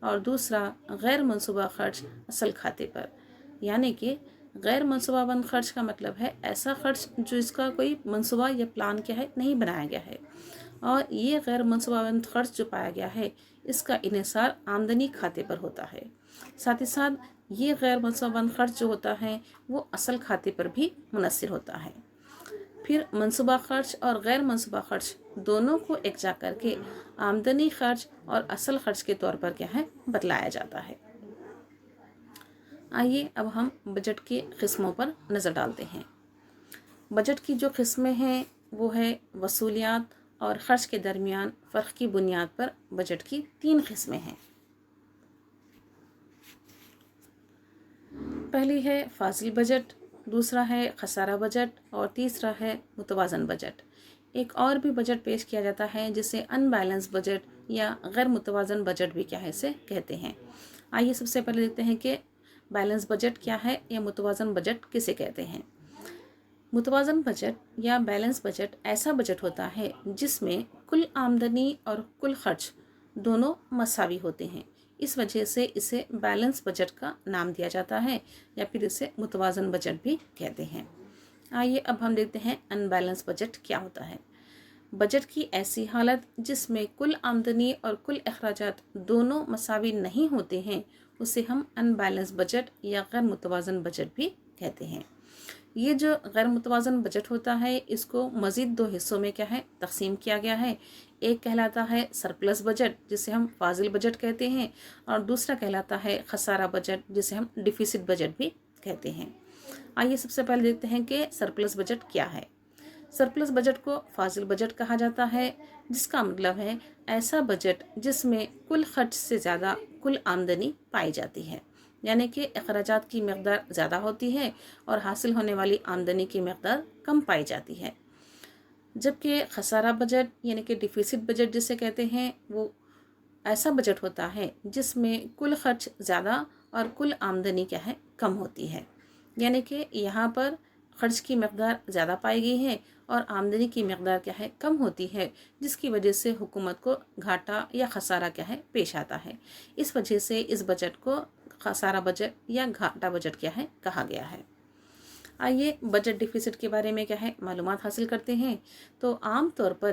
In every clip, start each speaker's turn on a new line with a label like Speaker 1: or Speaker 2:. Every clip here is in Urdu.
Speaker 1: اور دوسرا غیر منصوبہ خرچ اصل کھاتے پر. یعنی کہ غیر منصوبہ بند خرچ کا مطلب ہے ایسا خرچ جو اس کا کوئی منصوبہ یا پلان کیا ہے نہیں بنایا گیا ہے، اور یہ غیر منصوبہ بند خرچ جو پایا گیا ہے اس کا انحصار آمدنی کھاتے پر ہوتا ہے. ساتھ ہی ساتھ یہ غیر منصوبہ بند خرچ جو ہوتا ہے وہ اصل کھاتے پر بھی منحصر ہوتا ہے. پھر منصوبہ خرچ اور غیر منصوبہ خرچ دونوں کو یکجا کر کے آمدنی خرچ اور اصل خرچ کے طور پر کیا ہے بتلایا جاتا ہے. آئیے اب ہم بجٹ کی قسموں پر نظر ڈالتے ہیں. بجٹ کی جو قسمیں ہیں وہ ہے وصولیات اور خرچ کے درمیان فرق کی بنیاد پر بجٹ کی 3 قسمیں ہیں. پہلی ہے فاضل بجٹ، دوسرا ہے خسارہ بجٹ اور تیسرا ہے متوازن بجٹ. ایک اور بھی بجٹ پیش کیا جاتا ہے جسے ان بیلنس بجٹ یا غیر متوازن بجٹ بھی کیا ہے اسے کہتے ہیں. آئیے سب سے پہلے دیکھتے ہیں کہ بیلنس بجٹ کیا ہے یا متوازن بجٹ کسے کہتے ہیں. متوازن بجٹ یا بیلنس بجٹ ایسا بجٹ ہوتا ہے جس میں کل آمدنی اور کل خرچ دونوں مساوی ہوتے ہیں. اس وجہ سے اسے بیلنس بجٹ کا نام دیا جاتا ہے یا پھر اسے متوازن بجٹ بھی کہتے ہیں. آئیے اب ہم دیکھتے ہیں ان بیلنس بجٹ کیا ہوتا ہے. بجٹ کی ایسی حالت جس میں کل آمدنی اور کل اخراجات دونوں مساوی نہیں ہوتے ہیں اسے ہم ان بیلنس بجٹ یا غیر متوازن بجٹ بھی کہتے ہیں. یہ جو غیر متوازن بجٹ ہوتا ہے اس کو مزید 2 حصوں میں کیا ہے تقسیم کیا گیا ہے. ایک کہلاتا ہے سرپلس بجٹ جسے ہم فاضل بجٹ کہتے ہیں، اور دوسرا کہلاتا ہے خسارہ بجٹ جسے ہم ڈیفیسٹ بجٹ بھی کہتے ہیں. آئیے سب سے پہلے دیکھتے ہیں کہ سرپلس بجٹ کیا ہے. سرپلس بجٹ کو فاضل بجٹ کہا جاتا ہے، جس کا مطلب ہے ایسا بجٹ جس میں کل خرچ سے زیادہ کل آمدنی پائی جاتی ہے. یعنی کہ اخراجات کی مقدار زیادہ ہوتی ہے اور حاصل ہونے والی آمدنی کی مقدار کم پائی جاتی ہے. جبکہ خسارہ بجٹ یعنی کہ ڈیفیسٹ بجٹ جسے کہتے ہیں وہ ایسا بجٹ ہوتا ہے جس میں کل خرچ زیادہ اور کل آمدنی کیا ہے کم ہوتی ہے. یعنی کہ یہاں پر خرچ کی مقدار زیادہ پائی گئی ہے اور آمدنی کی مقدار کیا ہے کم ہوتی ہے، جس کی وجہ سے حکومت کو گھاٹا یا خسارہ کیا ہے پیش آتا ہے. اس وجہ سے اس بجٹ کو خسارہ بجٹ یا گھاٹا بجٹ کیا ہے کہا گیا ہے. آئیے بجٹ ڈیفیسٹ کے بارے میں کیا ہے معلومات حاصل کرتے ہیں. تو عام طور پر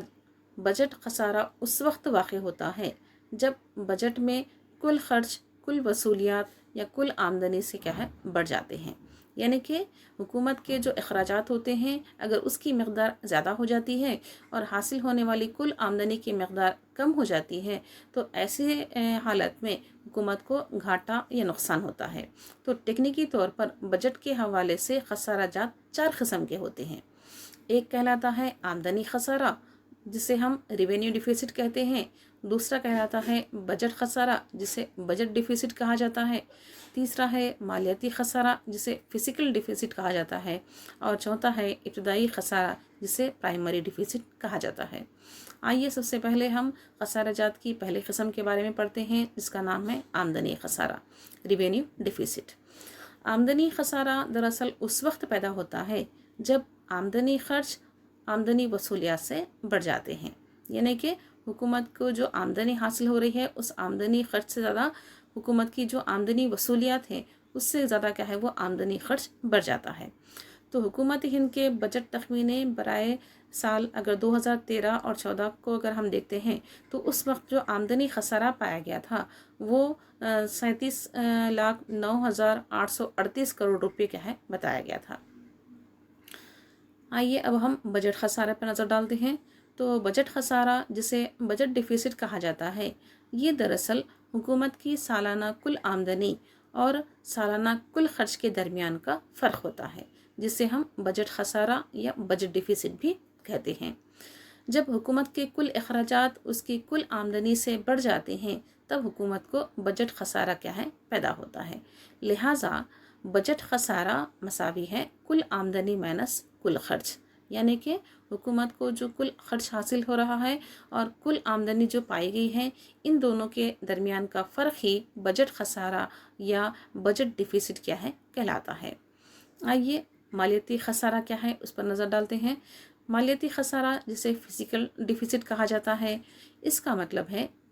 Speaker 1: بجٹ خسارہ اس وقت واقع ہوتا ہے جب بجٹ میں کل خرچ کل وصولیات یا کل آمدنی سے کیا ہے بڑھ جاتے ہیں. یعنی کہ حکومت کے جو اخراجات ہوتے ہیں اگر اس کی مقدار زیادہ ہو جاتی ہے اور حاصل ہونے والی کل آمدنی کی مقدار کم ہو جاتی ہے تو ایسے حالت میں حکومت کو گھاٹا یا نقصان ہوتا ہے. تو ٹیکنیکی طور پر بجٹ کے حوالے سے خسارہ جات 4 قسم کے ہوتے ہیں. ایک کہلاتا ہے آمدنی خسارہ جسے ہم ریونیو ڈیفیسٹ کہتے ہیں. دوسرا کہلاتا ہے بجٹ خسارہ جسے بجٹ ڈیفیسٹ کہا جاتا ہے. تیسرا ہے مالیاتی خسارہ جسے فزیکل ڈیفیسٹ کہا جاتا ہے. اور چوتھا ہے ابتدائی خسارہ جسے پرائمری ڈیفیسٹ کہا جاتا ہے. آئیے سب سے پہلے ہم خسارہ جات کی پہلی قسم کے بارے میں پڑھتے ہیں جس کا نام ہے آمدنی خسارہ ریونیو ڈیفیسٹ. آمدنی خسارہ دراصل اس وقت پیدا ہوتا ہے جب آمدنی خرچ آمدنی وصولیات سے بڑھ جاتے ہیں. یعنی کہ حکومت کو جو آمدنی حاصل ہو رہی ہے اس آمدنی خرچ سے زیادہ حکومت کی جو آمدنی وصولیات ہیں اس سے زیادہ کیا ہے وہ آمدنی خرچ بڑھ جاتا ہے. تو حکومت ہند کے بجٹ تخمینے برائے سال اگر 2013 اور 14 کو اگر ہم دیکھتے ہیں تو اس وقت جو آمدنی خسارہ پایا گیا تھا وہ 37,09,838 کروڑ روپے کیا ہے بتایا گیا تھا. آئیے اب ہم بجٹ خسارے پر نظر ڈالتے ہیں. تو بجٹ خسارہ جسے بجٹ ڈیفیسٹ کہا جاتا ہے یہ دراصل حکومت کی سالانہ کل آمدنی اور سالانہ کل خرچ کے درمیان کا فرق ہوتا ہے جسے ہم بجٹ خسارہ یا بجٹ ڈیفیسٹ بھی کہتے ہیں. جب حکومت کے کل اخراجات اس کی کل آمدنی سے بڑھ جاتے ہیں تب حکومت کو بجٹ خسارہ کیا ہے پیدا ہوتا ہے. لہٰذا بجٹ خسارہ مساوی ہے کل آمدنی مائنس کل خرچ. یعنی کہ حکومت کو جو کل خرچ حاصل ہو رہا ہے اور کل آمدنی جو پائی گئی ہے ان دونوں کے درمیان کا فرق ہی بجٹ خسارہ یا بجٹ ڈیفیسٹ کیا ہے کہلاتا ہے. آئیے مالیاتی خسارہ کیا ہے اس پر نظر ڈالتے ہیں. مالیاتی خسارہ جسے فزیکل ڈیفیسٹ کہا جاتا ہے اس کا مطلب ہے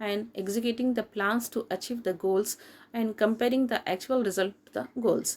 Speaker 1: and executing the plans to achieve the goals and comparing the actual result to the goals।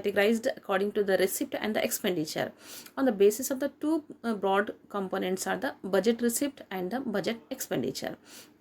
Speaker 1: categorized according to the receipt and the expenditure on the basis of the two broad components are the budget receipt and the budget expenditure।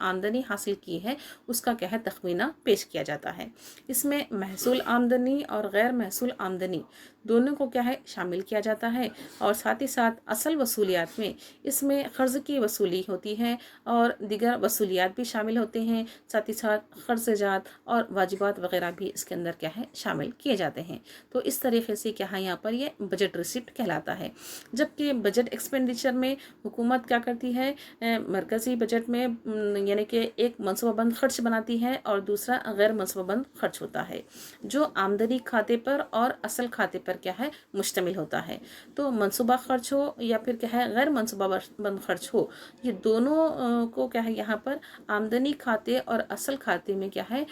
Speaker 1: آمدنی حاصل کی ہے اس کا کیا ہے تخمینہ پیش کیا جاتا ہے۔ اس میں محصول آمدنی اور غیر محصول آمدنی دونوں کو کیا ہے شامل کیا جاتا ہے، اور ساتھ ہی ساتھ اصل وصولیات میں اس میں قرض کی وصولی ہوتی ہے اور دیگر وصولیات بھی شامل ہوتے ہیں، ساتھ ہی ساتھ قرض جات اور واجبات وغیرہ بھی اس کے اندر کیا ہے شامل کیے جاتے ہیں۔ تو اس طریقے سے کیا ہے یہاں پر یہ بجٹ ریسیپٹ کہلاتا ہے۔ جبکہ بجٹ ایکسپینڈیچر میں حکومت کیا کرتی ہے، مرکزی بجٹ میں یعنی کہ ایک منصوبہ بند خرچ بناتی ہے اور دوسرا غیر منصوبہ بند خرچ ہوتا ہے، جو آمدنی کھاتے پر اور اصل کھاتے پر کیا ہے مشتمل ہوتا ہے۔ تو منصوبہ خرچ ہو یا پھر کیا ہے غیر منصوبہ بند خرچ ہو، یہ دونوں کو کیا ہے یہاں پر آمدنی کھاتے اور اصل کھاتے میں کیا ہے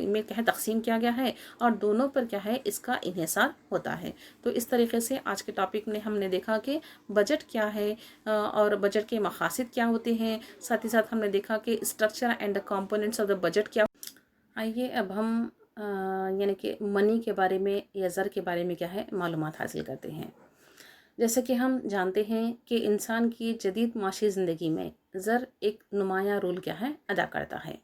Speaker 1: میں کیا ہے تقسیم کیا گیا ہے، اور دونوں پر کیا ہے اس کا انحصار ہوتا ہے۔ تو اس طریقے سے آج کے ٹاپک میں ہم نے دیکھا کہ بجٹ کیا ہے اور بجٹ کے مقاصد کیا ہوتے ہیں، ساتھ ہی ساتھ ہم نے دیکھا کہ structure and components of the budget کیا۔ آئیے اب ہم یعنی کہ منی کے بارے میں یا زر کے بارے میں کیا ہے معلومات حاصل کرتے ہیں۔ جیسے کہ ہم جانتے ہیں کہ انسان کی جدید معاشی زندگی میں زر ایک نمایاں رول کیا ہے ادا کرتا ہے۔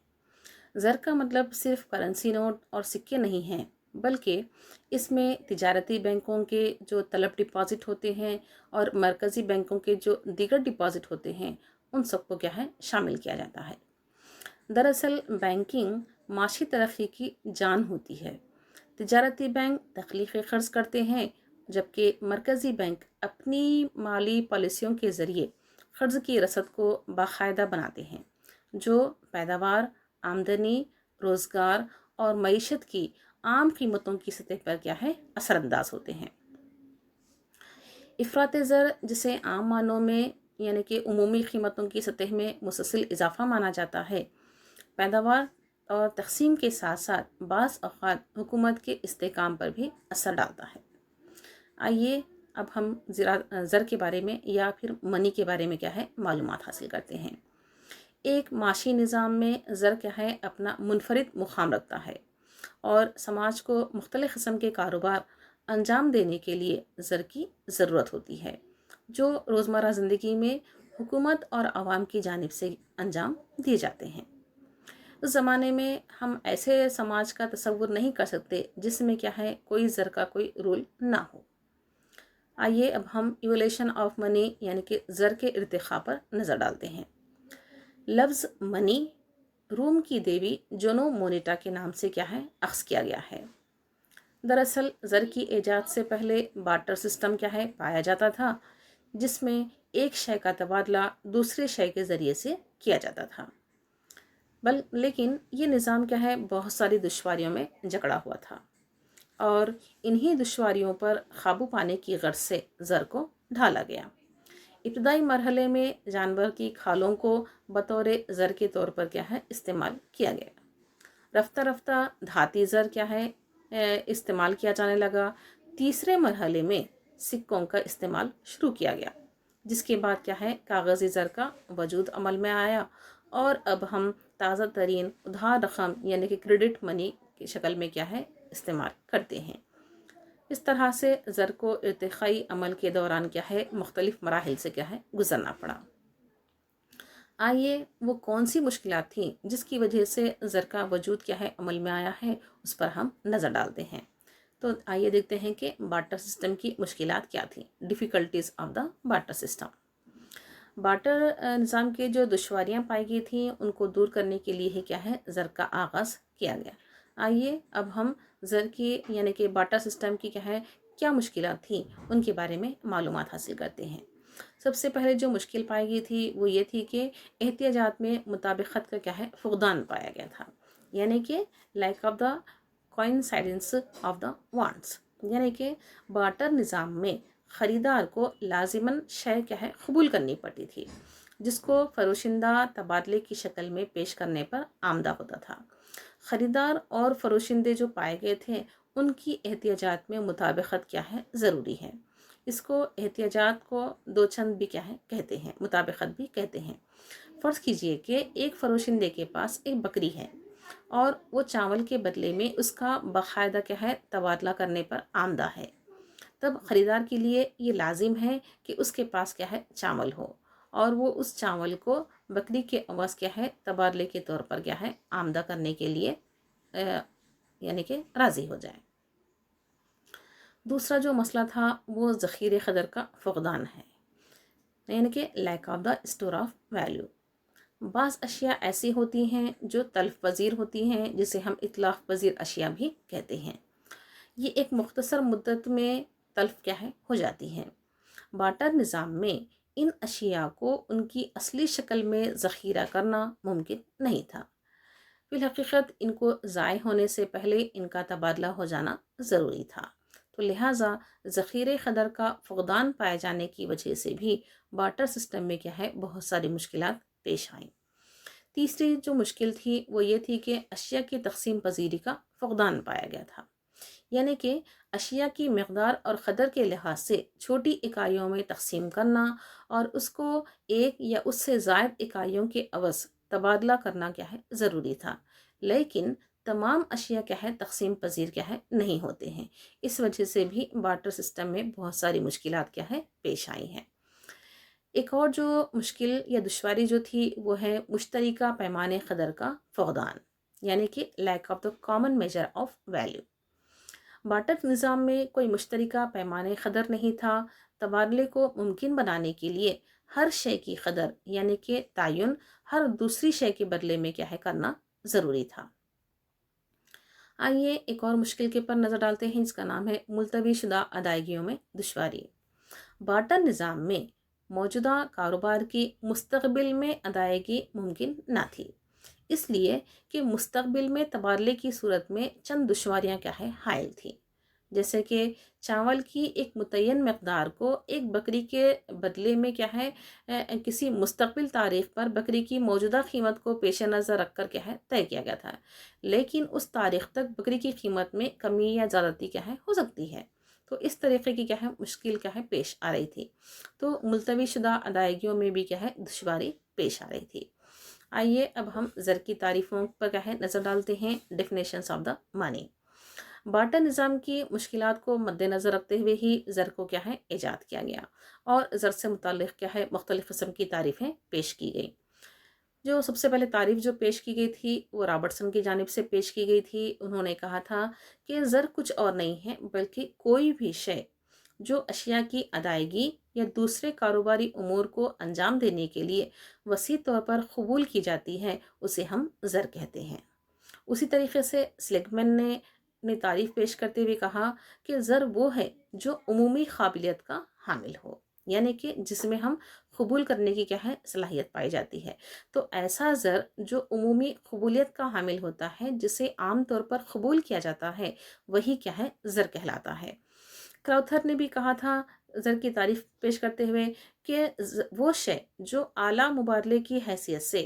Speaker 1: زر کا مطلب صرف کرنسی نوٹ اور سکے نہیں ہیں، بلکہ اس میں تجارتی بینکوں کے جو طلب ڈپازٹ ہوتے ہیں اور مرکزی بینکوں کے جو دیگر ڈپازٹ ہوتے ہیں ان سب کو کیا ہے شامل کیا جاتا ہے۔ دراصل بینکنگ معاشی ترقی کی جان ہوتی ہے۔ تجارتی بینک تخلیق قرض کرتے ہیں، جبکہ مرکزی بینک اپنی مالی پالیسیوں کے ذریعے قرض کی رسد کو باقاعدہ بناتے ہیں، جو پیداوار، آمدنی، روزگار اور معیشت کی عام قیمتوں کی سطح پر کیا ہے اثر انداز ہوتے ہیں۔ افراط زر، جسے عام معنوں میں یعنی کہ عمومی قیمتوں کی سطح میں مسلسل اضافہ مانا جاتا ہے، پیداوار اور تقسیم کے ساتھ ساتھ بعض اوقات حکومت کے استحکام پر بھی اثر ڈالتا ہے۔ آئیے اب ہم زر کے بارے میں یا پھر منی کے بارے میں کیا ہے معلومات حاصل کرتے ہیں۔ ایک معاشی نظام میں زر کیا ہے اپنا منفرد مقام رکھتا ہے، اور سماج کو مختلف قسم کے کاروبار انجام دینے کے لیے زر کی ضرورت ہوتی ہے، جو روزمرہ زندگی میں حکومت اور عوام کی جانب سے انجام دیے جاتے ہیں۔ اس زمانے میں ہم ایسے سماج کا تصور نہیں کر سکتے جس میں کیا ہے کوئی زر کا کوئی رول نہ ہو۔ آئیے اب ہم ایولیشن آف منی یعنی کہ زر کے ارتقاء پر نظر ڈالتے ہیں۔ لفظ منی روم کی دیوی جونو مونیٹا کے نام سے کیا ہے اخذ کیا گیا ہے۔ دراصل زر کی ایجاد سے پہلے بارٹر سسٹم کیا ہے پایا جاتا تھا، جس میں ایک شے کا تبادلہ دوسرے شے کے ذریعے سے کیا جاتا تھا، لیکن یہ نظام کیا ہے بہت ساری دشواریوں میں جکڑا ہوا تھا، اور انہی دشواریوں پر قابو پانے کی غرض سے زر کو ڈھالا گیا۔ ابتدائی مرحلے میں جانور کی کھالوں کو بطور زر کے طور پر کیا ہے استعمال کیا گیا۔ رفتہ رفتہ دھاتی زر کیا ہے استعمال کیا جانے لگا۔ تیسرے مرحلے میں سکوں کا استعمال شروع کیا گیا، جس کے بعد کیا ہے کاغذی زر کا وجود عمل میں آیا، اور اب ہم تازہ ترین ادھار رقم یعنی کہ کریڈٹ منی کی شکل میں کیا ہے استعمال کرتے ہیں۔ اس طرح سے زر کو ارتقائی عمل کے دوران کیا ہے مختلف مراحل سے کیا ہے گزرنا پڑا۔ آئیے وہ کون سی مشکلات تھیں جس کی وجہ سے زر کا وجود کیا ہے عمل میں آیا ہے، اس پر ہم نظر ڈالتے ہیں۔ تو آئیے دیکھتے ہیں کہ بارٹر سسٹم کی مشکلات کیا تھیں، difficulties of the barter system. Barter نظام کے جو دشواریاں پائی گئی تھیں ان کو دور کرنے کے لیے ہی کیا ہے زر کا آغاز کیا گیا۔ آئیے اب ہم زر کی یعنی کہ بارٹر سسٹم کی کیا مشکلات تھیں ان کے بارے میں معلومات حاصل کرتے ہیں۔ سب سے پہلے جو مشکل پائی گئی تھی وہ یہ تھی کہ احتیاجات میں مطابقت کا کیا ہے فقدان پایا گیا تھا، یعنی کہ lack of the coincidence of the wants, یعنی کہ بارٹر نظام میں خریدار کو لازماً شے کیا ہے قبول کرنی پڑتی تھی، جس کو فروشندہ تبادلے کی شکل میں پیش کرنے پر آمدہ ہوتا تھا۔ خریدار اور فروشندے جو پائے گئے تھے ان کی احتیاجات میں مطابقت کیا ہے ضروری ہے۔ اس کو احتیاجات کو دو چند بھی کیا ہے کہتے ہیں، مطابقت بھی کہتے ہیں۔ فرض کیجئے کہ ایک فروشندے کے پاس ایک بکری ہے اور وہ چاول کے بدلے میں اس کا باقاعدہ کیا ہے تبادلہ کرنے پر آمدہ ہے، تب خریدار کے لیے یہ لازم ہے کہ اس کے پاس کیا ہے چاول ہو، اور وہ اس چاول کو بکری کے عوض کیا ہے تبادلے کے طور پر کیا ہے آمدہ کرنے کے لیے یعنی کہ راضی ہو جائے۔ دوسرا جو مسئلہ تھا وہ ذخیرے قدر کا فقدان ہے، یعنی کہ lack of the store of value. بعض اشیاء ایسی ہوتی ہیں جو تلف پذیر ہوتی ہیں، جسے ہم اتلاف پذیر اشیاء بھی کہتے ہیں۔ یہ ایک مختصر مدت میں تلف کیا ہے ہو جاتی ہیں۔ بارٹر نظام میں ان اشیاء کو ان کی اصلی شکل میں ذخیرہ کرنا ممکن نہیں تھا۔ فی الحقیقت ان کو ضائع ہونے سے پہلے ان کا تبادلہ ہو جانا ضروری تھا، تو لہٰذا ذخیرے قدر کا فقدان پائے جانے کی وجہ سے بھی بارٹر سسٹم میں کیا ہے بہت ساری مشکلات پیش آئیں۔ تیسری جو مشکل تھی وہ یہ تھی کہ اشیاء کی تقسیم پذیری کا فقدان پایا گیا تھا، یعنی کہ اشیاء کی مقدار اور قدر کے لحاظ سے چھوٹی اکائیوں میں تقسیم کرنا اور اس کو ایک یا اس سے زائد اکائیوں کے عوض تبادلہ کرنا کیا ہے ضروری تھا، لیکن تمام اشیاء کیا ہے تقسیم پذیر کیا ہے نہیں ہوتے ہیں۔ اس وجہ سے بھی بارٹر سسٹم میں بہت ساری مشکلات کیا ہے پیش آئی ہیں۔ ایک اور جو مشکل یا دشواری جو تھی وہ ہے مشترکہ پیمانے قدر کا فقدان، یعنی کہ lack of the common measure of value. Barter نظام میں کوئی مشترکہ پیمانے قدر نہیں تھا۔ تبادلے کو ممکن بنانے کے لیے ہر شے کی قدر یعنی کہ تعین ہر دوسری شے کے بدلے میں کیا ہے کرنا ضروری تھا۔ آئیے ایک اور مشکل کے پر نظر ڈالتے ہیں، جس کا نام ہے ملتوی شدہ ادائیگیوں میں دشواری۔ بارٹر نظام میں موجودہ کاروبار کی مستقبل میں ادائیگی ممکن نہ تھی، اس لیے کہ مستقبل میں تبادلے کی صورت میں چند دشواریاں کیا ہے حائل تھی، جیسے کہ چاول کی ایک متعین مقدار کو ایک بکری کے بدلے میں کیا ہے کسی مستقبل تاریخ پر بکری کی موجودہ قیمت کو پیش نظر رکھ کر کیا ہے طے کیا گیا تھا، لیکن اس تاریخ تک بکری کی قیمت میں کمی یا زیادتی کیا ہے ہو سکتی ہے، تو اس طریقے کی کیا ہے مشکل کیا ہے پیش آ رہی تھی، تو ملتوی شدہ ادائیگیوں میں بھی کیا ہے دشواری پیش آ رہی تھی۔ آئیے اب ہم زر کی تعریفوں پر کیا ہے نظر ڈالتے ہیں، definitions of the money. Barter نظام کی مشکلات کو مد نظر رکھتے ہوئے ہی زر کو کیا ہے ایجاد کیا گیا اور زر سے متعلق کیا ہے مختلف قسم کی تعریفیں پیش کی گئی۔ جو سب سے پہلے تعریف جو پیش کی گئی تھی وہ رابرٹسن کی جانب سے پیش کی گئی تھی۔ انہوں نے کہا تھا کہ زر کچھ اور نہیں ہے بلکہ کوئی بھی شے جو اشیاء کی ادائیگی یا دوسرے کاروباری امور کو انجام دینے کے لیے وسیع طور پر قبول کی جاتی ہے اسے ہم زر کہتے ہیں۔ اسی طریقے سے سلیگمن نے اپنی تعریف پیش کرتے ہوئے کہا کہ زر وہ ہے جو عمومی قابلیت کا حامل ہو، یعنی کہ جس میں ہم قبول کرنے کی کیا ہے صلاحیت پائی جاتی ہے، تو ایسا زر جو عمومی قبولیت کا حامل ہوتا ہے جسے عام طور پر قبول کیا جاتا ہے وہی کیا ہے زر کہلاتا ہے۔ کراؤتھر نے بھی کہا تھا زر کی تعریف پیش کرتے ہوئے کہ وہ شے جو اعلیٰ مبادلے کی حیثیت سے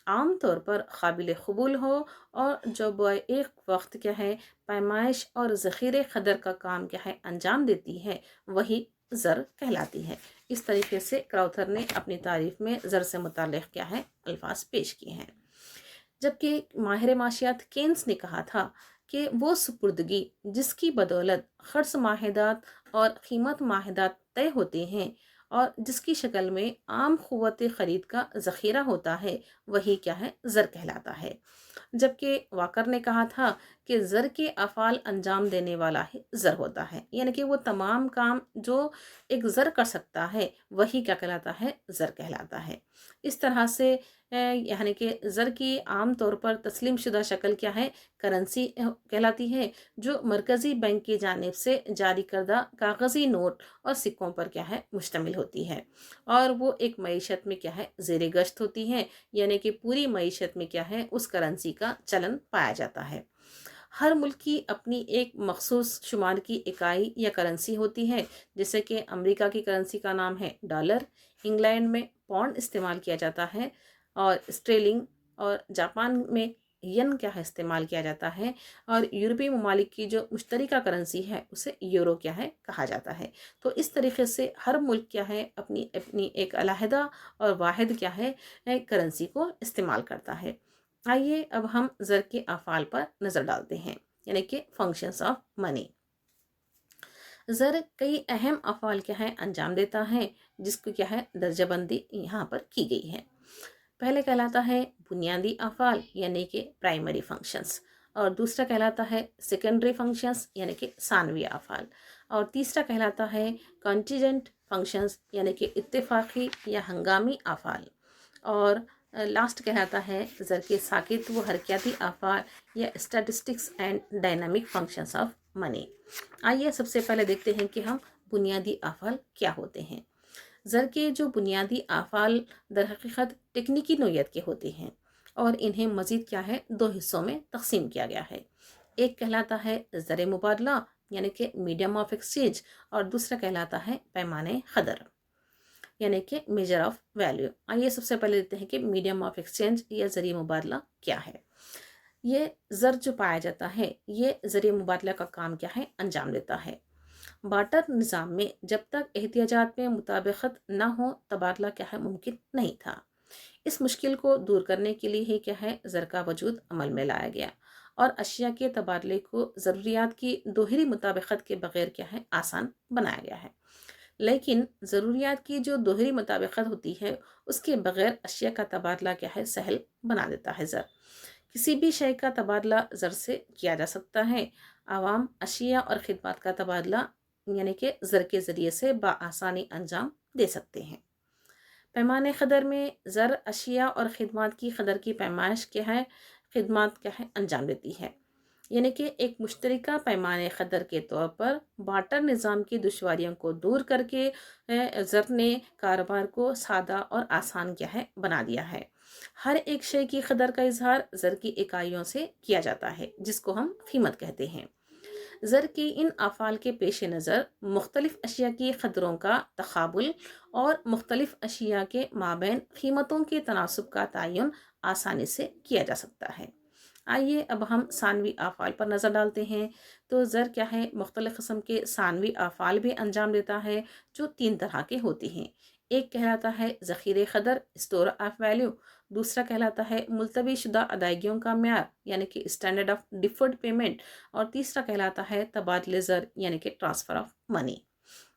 Speaker 1: عام طور پر قابل قبول ہو اور جو ایک وقت کیا ہے پیمائش اور ذخیرے قدر کا کام کیا ہے انجام دیتی ہے وہی زر کہلاتی ہے۔ اس طریقے سے کراؤتھر نے اپنی تعریف میں زر سے متعلق کیا ہے الفاظ پیش کیے ہیں، جبکہ ماہر معاشیات کینز نے کہا تھا کہ وہ سپردگی جس کی بدولت خرچ معاہدات اور قیمت معاہدات طے ہوتے ہیں اور جس کی شکل میں عام قوت خرید کا ذخیرہ ہوتا ہے وہی کیا ہے زر کہلاتا ہے، جبکہ واکر نے کہا تھا کہ زر کے افعال انجام دینے والا ہی زر ہوتا ہے، یعنی کہ وہ تمام کام جو ایک زر کر سکتا ہے وہی کیا کہلاتا ہے زر کہلاتا ہے۔ اس طرح سے یعنی کہ زر کی عام طور پر تسلیم شدہ شکل کیا ہے کرنسی کہلاتی ہے، جو مرکزی بینک کی جانب سے جاری کردہ کاغذی نوٹ اور سکوں پر کیا ہے مشتمل ہوتی ہے، اور وہ ایک معیشت میں کیا ہے زیر گشت ہوتی ہے، یعنی کہ پوری معیشت میں کیا ہے اس کرنسی کا چلن پایا جاتا ہے۔ ہر ملک کی اپنی ایک مخصوص شمار کی اکائی یا کرنسی ہوتی ہے، جیسے کہ امریکہ کی کرنسی کا نام ہے ڈالر، انگلینڈ میں پاؤنڈ استعمال کیا جاتا ہے اور اسٹریلنگ، اور جاپان میں ین کیا ہے استعمال کیا جاتا ہے، اور یورپی ممالک کی جو مشترکہ کرنسی ہے اسے یورو کیا ہے کہا جاتا ہے۔ تو اس طریقے سے ہر ملک کیا ہے اپنی ایک علیحدہ اور واحد کیا ہے کرنسی کو استعمال کرتا ہے۔ آئیے اب ہم زر کے افعال پر نظر ڈالتے ہیں، یعنی کہ فنکشنز آف منی۔ زر کئی اہم افعال کیا ہے انجام دیتا ہے، جس کو کیا ہے درجہ بندی یہاں پر کی گئی ہے۔ پہلے کہلاتا ہے بنیادی افعال یعنی کہ پرائمری فنکشنز، اور دوسرا کہلاتا ہے سیکنڈری فنکشنز یعنی کہ ثانوی افعال، اور تیسرا کہلاتا ہے کنٹیجنٹ فنکشنز یعنی کہ اتفاقی یا ہنگامی افعال، اور لاسٹ کہلاتا ہے زر کے ساکت و حرکیاتی افعال یا statistics and dynamic functions of money. آئیے سب سے پہلے دیکھتے ہیں کہ ہم بنیادی افعال کیا ہوتے ہیں۔ زر کے جو بنیادی افعال در حقیقت تکنیکی نوعیت کے ہوتے ہیں، اور انہیں مزید کیا ہے دو حصوں میں تقسیم کیا گیا ہے۔ ایک کہلاتا ہے زر مبادلہ یعنی کہ میڈیم آف ایکسچینج، اور دوسرا کہلاتا ہے پیمانے قدر یعنی کہ میجر آف ویلیو۔ آئیے سب سے پہلے دیکھتے ہیں کہ میڈیم آف ایکسچینج یا زر مبادلہ کیا ہے۔ یہ زر جو پایا جاتا ہے یہ زر مبادلہ کا کام کیا ہے انجام دیتا ہے۔ بارٹر نظام میں جب تک احتیاجات میں مطابقت نہ ہو تبادلہ کیا ہے ممکن نہیں تھا۔ اس مشکل کو دور کرنے کے لیے ہی کیا ہے زر کا وجود عمل میں لایا گیا، اور اشیاء کے تبادلے کو ضروریات کی دوہری مطابقت کے بغیر کیا ہے آسان بنایا گیا ہے۔ لیکن ضروریات کی جو دوہری مطابقت ہوتی ہے اس کے بغیر اشیاء کا تبادلہ کیا ہے سہل بنا دیتا ہے زر۔ کسی بھی شے کا تبادلہ زر سے کیا جا سکتا ہے۔ عوام اشیاء اور خدمات کا تبادلہ یعنی کہ زر کے ذریعے سے بآسانی انجام دے سکتے ہیں۔ پیمانے قدر میں زر اشیاء اور خدمات کی قدر کی پیمائش کیا ہے خدمات کیا ہے انجام دیتی ہے، یعنی کہ ایک مشترکہ پیمانے قدر کے طور پر بارٹر نظام کی دشواریوں کو دور کر کے زر نے کاروبار کو سادہ اور آسان کیا ہے بنا دیا ہے۔ ہر ایک شے کی قدر کا اظہار زر کی اکائیوں سے کیا جاتا ہے جس کو ہم قیمت کہتے ہیں۔ زر کی ان افعال کے پیش نظر مختلف اشیاء کی قدروں کا تقابل اور مختلف اشیاء کے مابین قیمتوں کے تناسب کا تعین آسانی سے کیا جا سکتا ہے۔ آئیے اب ہم ثانوی افعال پر نظر ڈالتے ہیں۔ تو زر کیا ہے مختلف قسم کے ثانوی افعال بھی انجام دیتا ہے جو تین طرح کے ہوتے ہیں۔ ایک کہلاتا ہے ذخیرے قدر اسٹور آف ویلیو، دوسرا کہلاتا ہے ملتوی شدہ ادائیگیوں کا معیار یعنی کہ اسٹینڈرڈ آف ڈیفرڈ پیمنٹ، اور تیسرا کہلاتا ہے تبادلے زر یعنی کہ ٹرانسفر آف منی۔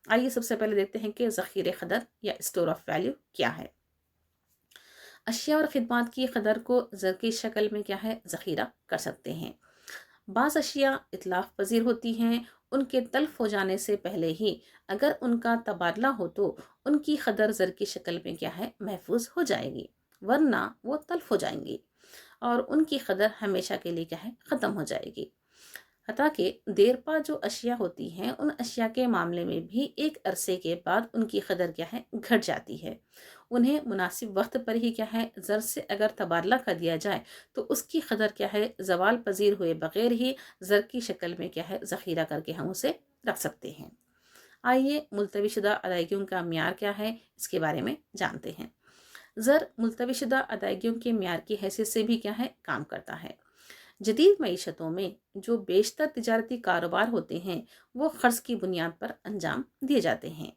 Speaker 1: آئیے سب سے پہلے دیکھتے ہیں کہ ذخیرے قدر یا اسٹور آف ویلیو کیا ہے۔ اشیاء اور خدمات کی قدر کو زر کی شکل میں کیا ہے ذخیرہ کر سکتے ہیں۔ بعض اشیاء اتلاف پذیر ہوتی ہیں، ان کے تلف ہو جانے سے پہلے ہی اگر ان کا تبادلہ ہو تو ان کی قدر زر کی شکل میں کیا ہے محفوظ ہو جائے گی، ورنہ وہ تلف ہو جائیں گی اور ان کی قدر ہمیشہ کے لیے کیا ہے ختم ہو جائے گی۔ حتیٰ کہ دیر پا جو اشیاء ہوتی ہیں ان اشیاء کے معاملے میں بھی ایک عرصے کے بعد ان کی قدر کیا ہے گھٹ جاتی ہے۔ انہیں مناسب وقت پر ہی کیا ہے زر سے اگر تبادلہ کر دیا جائے تو اس کی قدر کیا ہے زوال پذیر ہوئے بغیر ہی زر کی شکل میں کیا ہے ذخیرہ کر کے ہم اسے رکھ سکتے ہیں۔ آئیے ملتوی شدہ ادائیگیوں کا معیار کیا ہے اس کے بارے میں جانتے ہیں۔ زر ملتوی شدہ ادائیگیوں کے معیار کی حیثیت سے بھی کیا ہے کام کرتا ہے۔ جدید معیشتوں میں جو بیشتر تجارتی کاروبار ہوتے ہیں وہ قرض کی بنیاد پر انجام دیے جاتے ہیں۔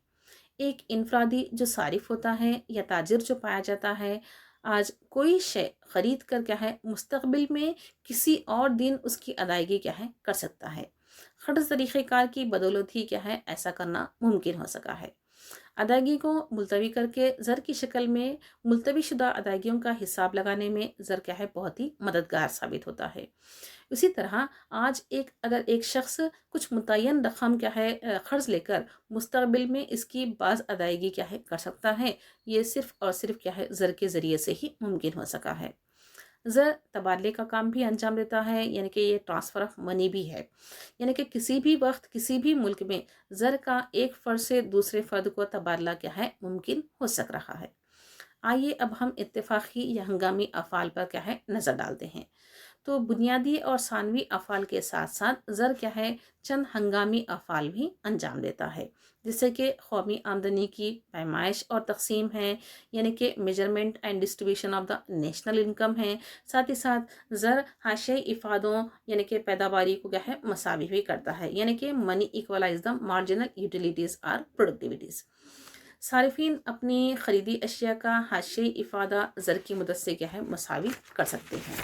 Speaker 1: ایک انفرادی جو صارف ہوتا ہے یا تاجر جو پایا جاتا ہے آج کوئی شے خرید کر کیا ہے مستقبل میں کسی اور دن اس کی ادائیگی کیا ہے کر سکتا ہے۔ قرض طریقہ کار کی بدولت ہی کیا ہے ایسا کرنا ممکن ہو سکا ہے۔ ادائیگی کو ملتوی کر کے زر کی شکل میں ملتوی شدہ ادائیگیوں کا حساب لگانے میں زر کیا ہے بہت ہی مددگار ثابت ہوتا ہے۔ اسی طرح آج اگر ایک شخص کچھ متعین رقم کیا ہے قرض لے کر مستقبل میں اس کی بعض ادائیگی کیا ہے کر سکتا ہے، یہ صرف اور صرف کیا ہے زر کے ذریعے سے ہی ممکن ہو سکا ہے۔ زر تبادلے کا کام بھی انجام دیتا ہے، یعنی کہ یہ ٹرانسفر آف منی بھی ہے، یعنی کہ کسی بھی وقت کسی بھی ملک میں زر کا ایک فرد سے دوسرے فرد کو تبادلہ کیا ہے ممکن ہو سک رہا ہے۔ آئیے اب ہم اتفاقی یا ہنگامی افعال پر کیا ہے نظر ڈالتے ہیں۔ تو بنیادی اور ثانوی افعال کے ساتھ ساتھ زر کیا ہے چند ہنگامی افعال بھی انجام دیتا ہے، جیسے کہ قومی آمدنی کی پیمائش اور تقسیم ہے، یعنی کہ measurement and distribution of the national income ہے۔ ساتھ ہی ساتھ زر حاشیائی افادوں یعنی کہ پیداواری کو کیا ہے مساوی بھی کرتا ہے، یعنی کہ منی ایکولائز دا مارجنل یوٹیلیٹیز اور پروڈکٹیویٹیز۔ صارفین اپنی خریدی اشیاء کا حاشیائی افادہ زر کی مدد سے کیا ہے مساوی کر سکتے ہیں۔